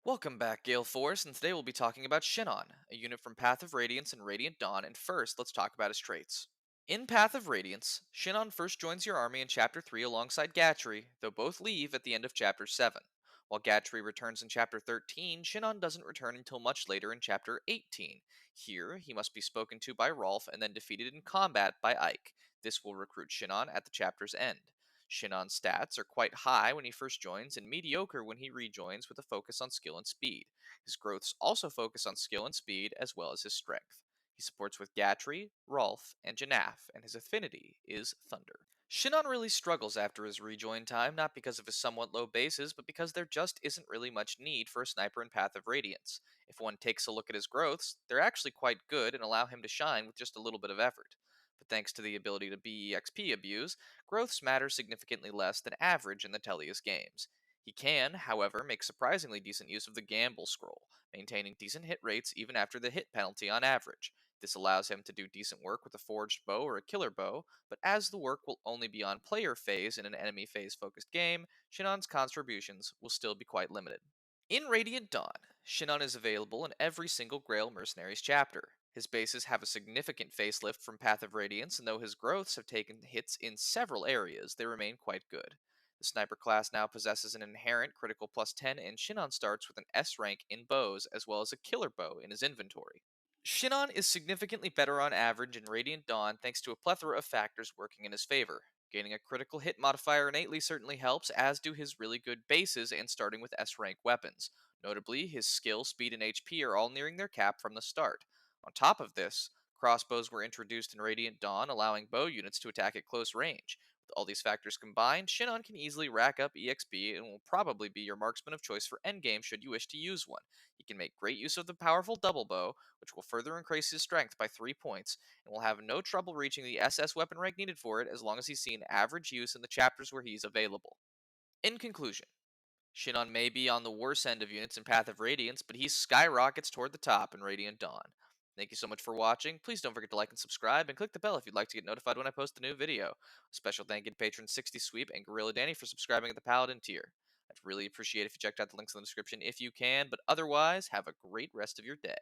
Welcome back, Gale Force, and today we'll be talking about Shinon, a unit from Path of Radiance and Radiant Dawn, and first, let's talk about his traits. In Path of Radiance, Shinon first joins your army in Chapter 3 alongside Gatry, though both leave at the end of Chapter 7. While Gatry returns in Chapter 13, Shinon doesn't return until much later in Chapter 18. Here, he must be spoken to by Rolf and then defeated in combat by Ike. This will recruit Shinon at the chapter's end. Shinon's stats are quite high when he first joins and mediocre when he rejoins with a focus on skill and speed. His growths also focus on skill and speed as well as his strength. He supports with Gatry, Rolf, and Janaf, and his affinity is Thunder. Shinon really struggles after his rejoin time, not because of his somewhat low bases, but because there just isn't really much need for a sniper in Path of Radiance. If one takes a look at his growths, they're actually quite good and allow him to shine with just a little bit of effort. But thanks to the ability to BEXP abuse, growths matter significantly less than average in the Tellius games. He can, however, make surprisingly decent use of the Gamble Scroll, maintaining decent hit rates even after the hit penalty on average. This allows him to do decent work with a forged bow or a killer bow, but as the work will only be on player phase in an enemy phase focused game, Shinon's contributions will still be quite limited. In Radiant Dawn, Shinon is available in every single Grail Mercenaries chapter. His bases have a significant facelift from Path of Radiance, and though his growths have taken hits in several areas, they remain quite good. The Sniper class now possesses an inherent critical plus 10, and Shinon starts with an S rank in bows as well as a killer bow in his inventory. Shinon is significantly better on average in Radiant Dawn thanks to a plethora of factors working in his favor. Gaining a critical hit modifier innately certainly helps, as do his really good bases and starting with S rank weapons. Notably, his skill, speed, and HP are all nearing their cap from the start. On top of this, crossbows were introduced in Radiant Dawn, allowing bow units to attack at close range. With all these factors combined, Shinon can easily rack up EXP and will probably be your marksman of choice for endgame should you wish to use one. He can make great use of the powerful double bow, which will further increase his strength by 3 points, and will have no trouble reaching the SS weapon rank needed for it as long as he's seen average use in the chapters where he's available. In conclusion, Shinon may be on the worse end of units in Path of Radiance, but he skyrockets toward the top in Radiant Dawn. Thank you so much for watching. Please don't forget to like and subscribe, and click the bell if you'd like to get notified when I post a new video. A special thank you to patrons 60 Sweep and Gorilla Danny for subscribing at the Paladin tier. I'd really appreciate if you checked out the links in the description if you can, but otherwise, have a great rest of your day.